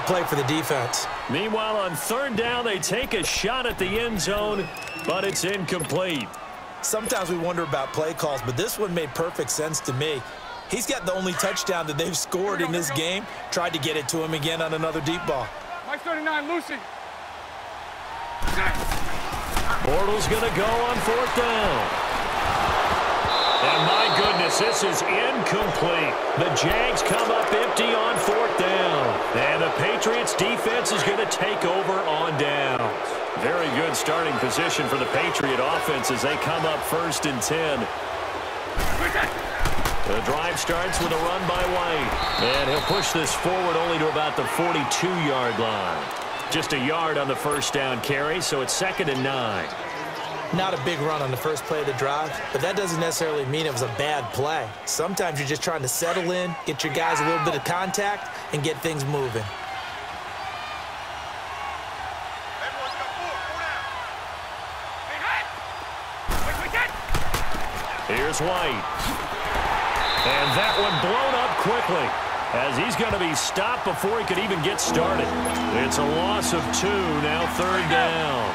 play for the defense. Meanwhile, on third down, they take a shot at the end zone, but it's incomplete. Sometimes we wonder about play calls, but this one made perfect sense to me. He's got the only touchdown that they've scored in this game. Tried to get it to him again on another deep ball. Mike 39, Lucy. Bortles going to go on fourth down. And my goodness, this is incomplete. The Jags come up empty on fourth down. And the Patriots defense is going to take over on downs. Very good starting position for the Patriot offense as they come up 1st and 10. The drive starts with a run by White. And he'll push this forward only to about the 42-yard line. Just a yard on the first down carry, so it's 2nd and 9. Not a big run on the first play of the drive, but that doesn't necessarily mean it was a bad play. Sometimes you're just trying to settle in, get your guys a little bit of contact, and get things moving. Here's White. And that one blown up quickly as he's going to be stopped before he could even get started. It's a loss of 2, now 3rd down.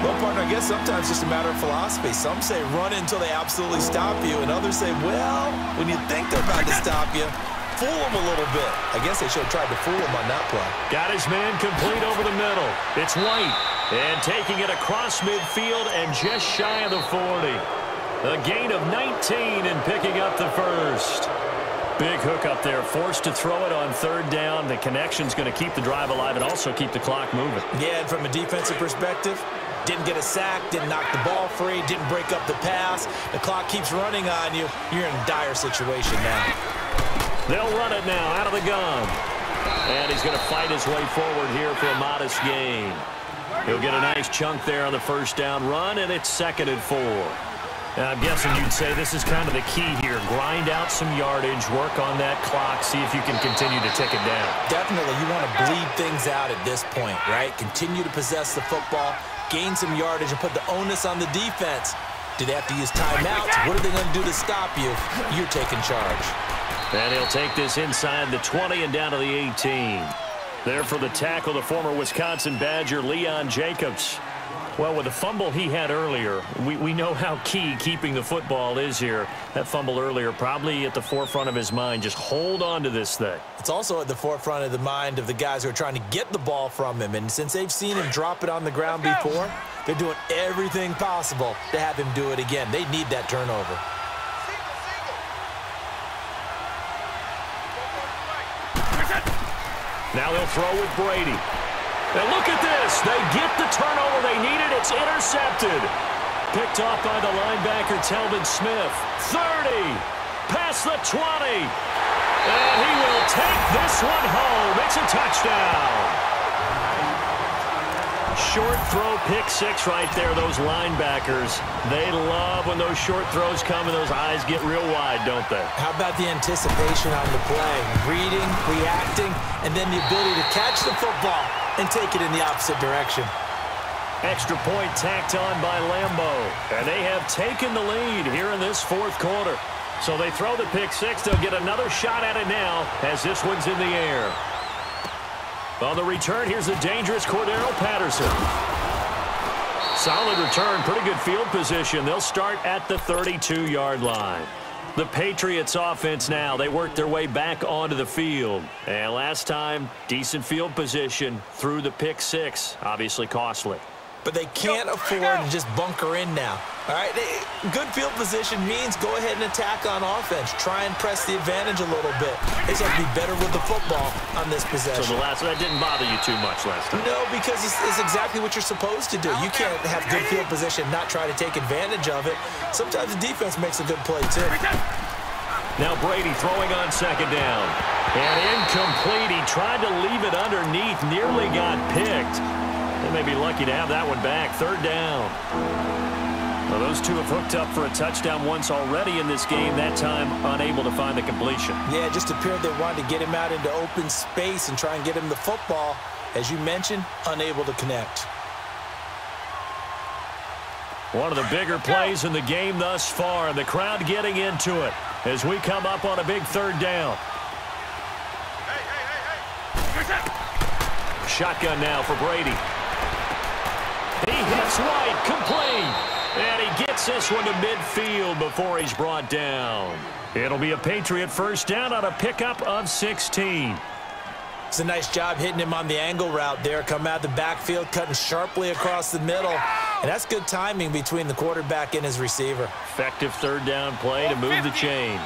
Well, partner, I guess sometimes it's just a matter of philosophy. Some say run until they absolutely stop you, and others say, well, when you think they're about to stop you, fool them a little bit. I guess they should have tried to fool him on that play. Got his man complete over the middle. It's White. And taking it across midfield and just shy of the 40. A gain of 19 and picking up the first. Big hook up there, forced to throw it on 3rd down. The connection's going to keep the drive alive and also keep the clock moving. Yeah, and from a defensive perspective, didn't get a sack, didn't knock the ball free, didn't break up the pass. The clock keeps running on you. You're in a dire situation now. They'll run it now out of the gun. And he's going to fight his way forward here for a modest gain. He'll get a nice chunk there on the first down run, and it's 2nd and 4. Now, I'm guessing you'd say this is kind of the key here. Grind out some yardage, work on that clock, see if you can continue to tick it down. Definitely. You want to bleed things out at this point, right? Continue to possess the football, gain some yardage, and put the onus on the defense. Do they have to use timeouts? What are they going to do to stop you? You're taking charge. And he'll take this inside the 20 and down to the 18. There for the tackle, the former Wisconsin Badger, Leon Jacobs. Well, with the fumble he had earlier, we know how key keeping the football is here. That fumble earlier probably at the forefront of his mind. Just hold on to this thing. It's also at the forefront of the mind of the guys who are trying to get the ball from him. And since they've seen him drop it on the ground before, they're doing everything possible to have him do it again. They need that turnover. Now they'll throw with Brady. And look at this. They get the turnover they needed. It's intercepted. Picked off by the linebacker, Telvin Smith. 30. Past the 20. And he will take this one home. It's a touchdown. Short throw, pick 6 right there. Those linebackers, they love when those short throws come and those eyes get real wide, don't they? How about the anticipation on the play? Reading, reacting, and then the ability to catch the football and take it in the opposite direction. Extra point tacked on by Lambo. And they have taken the lead here in this 4th quarter. So they throw the pick 6. They'll get another shot at it now as this one's in the air. On the return, here's the dangerous Cordero Patterson. Solid return, pretty good field position. They'll start at the 32-yard line. The Patriots offense now, they work their way back onto the field. And last time, decent field position through the pick 6, obviously costly. But they can't afford to just bunker in now. All right, good field position means go ahead and attack on offense. Try and press the advantage a little bit. They just have to be better with the football on this possession. So that didn't bother you too much last time? No, because it's exactly what you're supposed to do. You can't have good field position, not try to take advantage of it. Sometimes the defense makes a good play, too. Now Brady throwing on 2nd down. And incomplete. He tried to leave it underneath, nearly got picked. They may be lucky to have that one back. 3rd down. Well, those two have hooked up for a touchdown once already in this game, that time unable to find the completion. Yeah, it just appeared they wanted to get him out into open space and try and get him the football. As you mentioned, unable to connect. One of the bigger plays in the game thus far, and the crowd getting into it as we come up on a big 3rd down. Shotgun now for Brady. He hits White, complete. And he gets this one to midfield before he's brought down. It'll be a Patriot first down on a pickup of 16. It's a nice job hitting him on the angle route there. Come out the backfield, cutting sharply across the middle. And that's good timing between the quarterback and his receiver. Effective third down play to move the chains.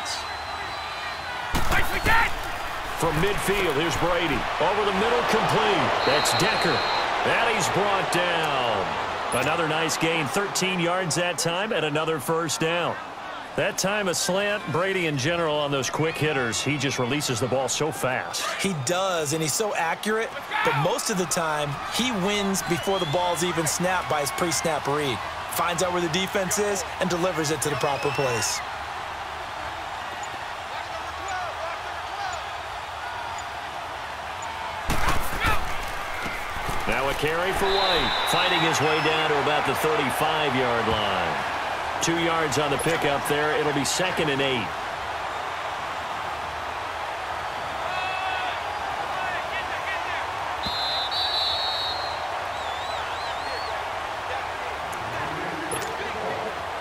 From midfield, here's Brady. Over the middle, complete. That's Decker. And he's brought down. Another nice gain, 13 yards that time, and another first down. That time a slant. Brady in general on those quick hitters, he just releases the ball so fast. He does, and he's so accurate, but most of the time he wins before the ball's even snapped by his pre-snap read. Finds out where the defense is and delivers it to the proper place. Now a carry for White, fighting his way down to about the 35-yard line. 2 yards on the pickup there. It'll be 2nd and 8.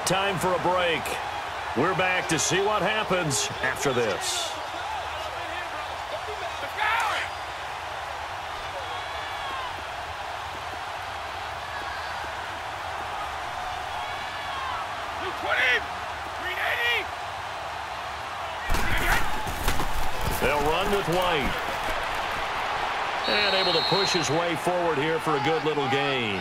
Time for a break. We're back to see what happens after this. They'll run with White. And able to push his way forward here for a good little gain.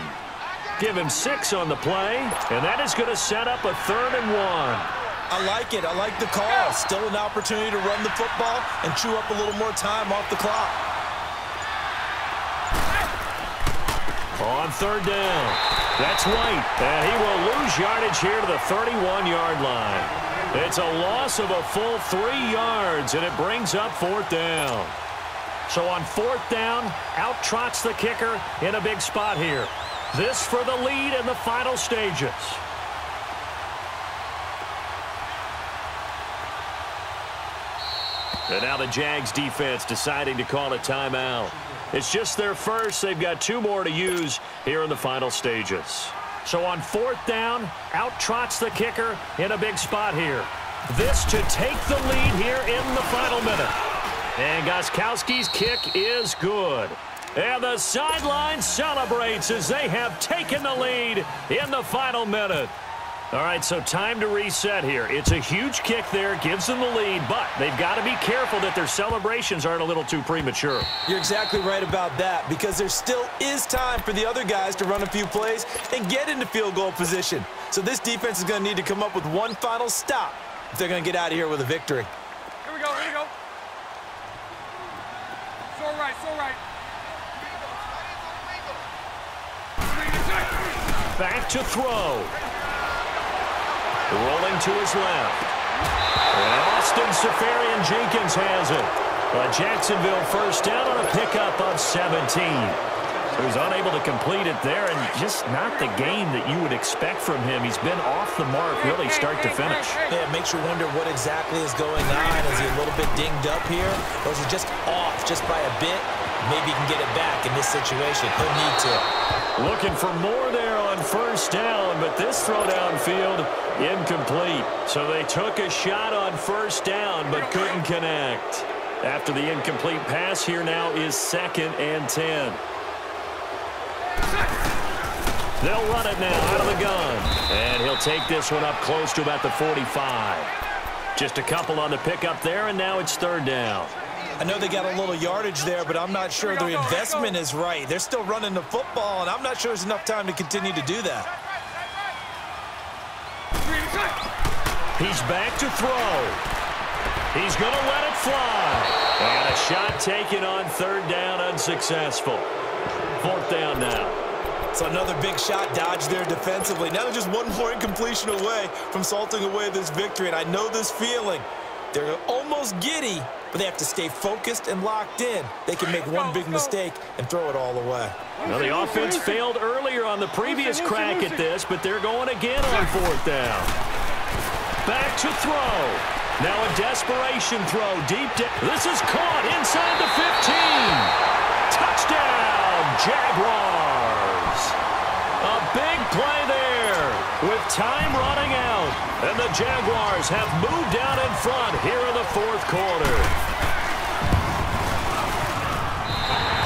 Give him 6 on the play, and that is going to set up a 3rd and 1. I like it. I like the call. Still an opportunity to run the football and chew up a little more time off the clock. On 3rd down, that's White, and he will lose yardage here to the 31-yard line. It's a loss of a full 3 yards, and it brings up 4th down. So on 4th down, out trots the kicker in a big spot here. This for the lead in the final stages. And now the Jags defense deciding to call a timeout. It's just their first. They've got 2 more to use here in the final stages. So on 4th down, out trots the kicker in a big spot here. This to take the lead here in the final minute. And Gostkowski's kick is good. And the sideline celebrates as they have taken the lead in the final minute. All right, so time to reset here. It's a huge kick there, gives them the lead, but they've got to be careful that their celebrations aren't a little too premature. You're exactly right about that, because there still is time for the other guys to run a few plays and get into field goal position. So this defense is going to need to come up with one final stop if they're going to get out of here with a victory. Here we go, here we go. So right, so right. Back to throw. Rolling to his left. And Austin Seferian-Jenkins has it. A Jacksonville first down on a pickup of 17. So he's unable to complete it there, and just not the game that you would expect from him. He's been off the mark really start to finish. Yeah, it makes you wonder what exactly is going on. Is he a little bit dinged up here, or is he just off just by a bit? Maybe he can get it back in this situation. He'll need to. Looking for more there on first down, but this throw downfield incomplete. So they took a shot on first down, but couldn't connect. After the incomplete pass, here now is 2nd and 10. They'll run it now out of the gun. And he'll take this one up close to about the 45. Just a couple on the pickup there, and now it's 3rd down. I know they got a little yardage there, but I'm not sure the investment is right. They're still running the football, and I'm not sure there's enough time to continue to do that. He's back to throw. He's going to let it fly. And a shot taken on 3rd down, unsuccessful. 4th down now. So another big shot dodged there defensively. Now they're just one more incompletion away from salting away this victory, and I know this feeling. They're almost giddy, but they have to stay focused and locked in. They can make one big mistake and throw it all away. Well, the offense failed earlier on the previous crack at this, but they're going again on 4th down. Back to throw. Now a desperation throw deep down. This is caught inside the 15. Touchdown! Jaguars. A big play there with time running out. And the Jaguars have moved out in front here in the fourth quarter.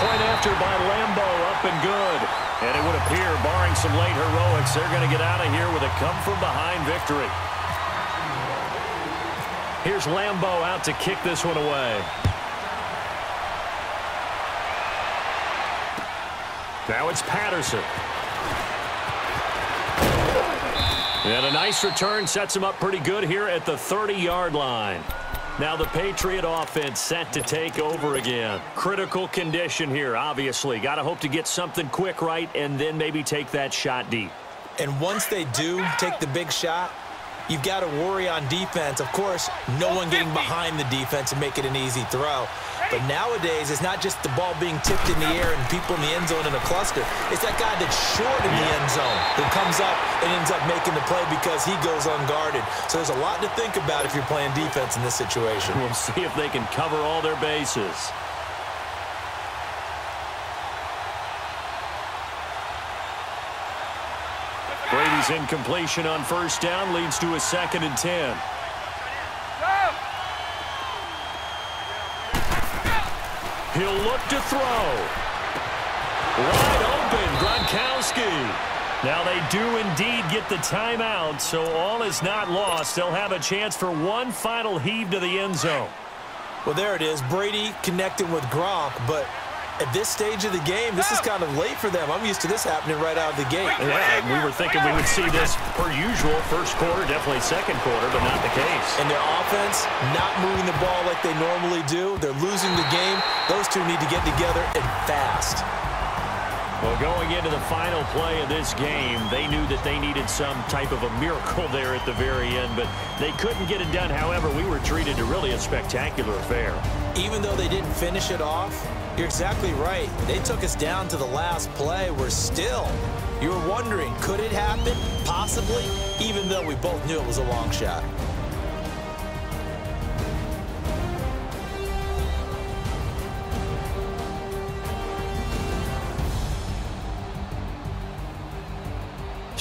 Point after by Lambo, up and good. And it would appear, barring some late heroics, they're going to get out of here with a come-from-behind victory. Here's Lambo out to kick this one away. Now it's Patterson. And a nice return sets him up pretty good here at the 30-yard line. Now the Patriot offense set to take over again. Critical condition here, obviously. Got to hope to get something quick right and then maybe take that shot deep. And once they do take the big shot, you've got to worry on defense. Of course, no one getting behind the defense and make it an easy throw. But nowadays, it's not just the ball being tipped in the air and people in the end zone in a cluster. It's that guy that's short in the end zone who comes up and ends up making the play because he goes unguarded. So there's a lot to think about if you're playing defense in this situation. We'll see if they can cover all their bases. Brady's incompletion on first down leads to a 2nd and 10. He'll look to throw. Wide open, Gronkowski. Now they do indeed get the timeout, so all is not lost. They'll have a chance for one final heave to the end zone. Well, there it is. Brady connecting with Gronk, but at this stage of the game, this is kind of late for them. I'm used to this happening right out of the gate. Yeah, we were thinking we would see this per usual. First quarter, definitely second quarter, but not the case. And their offense not moving the ball like they normally do. They're losing the game. Those two need to get together and fast. Well, going into the final play of this game, they knew that they needed some type of a miracle there at the very end, but they couldn't get it done. However, we were treated to really a spectacular affair. Even though they didn't finish it off, you're exactly right. They took us down to the last play. We're still, you were wondering, could it happen? Possibly, even though we both knew it was a long shot.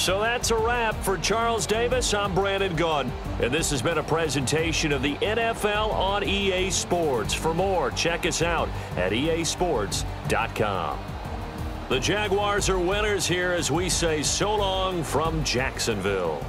So that's a wrap for Charles Davis. I'm Brandon Gaudin, and this has been a presentation of the NFL on EA Sports. For more, check us out at easports.com. The Jaguars are winners here as we say so long from Jacksonville.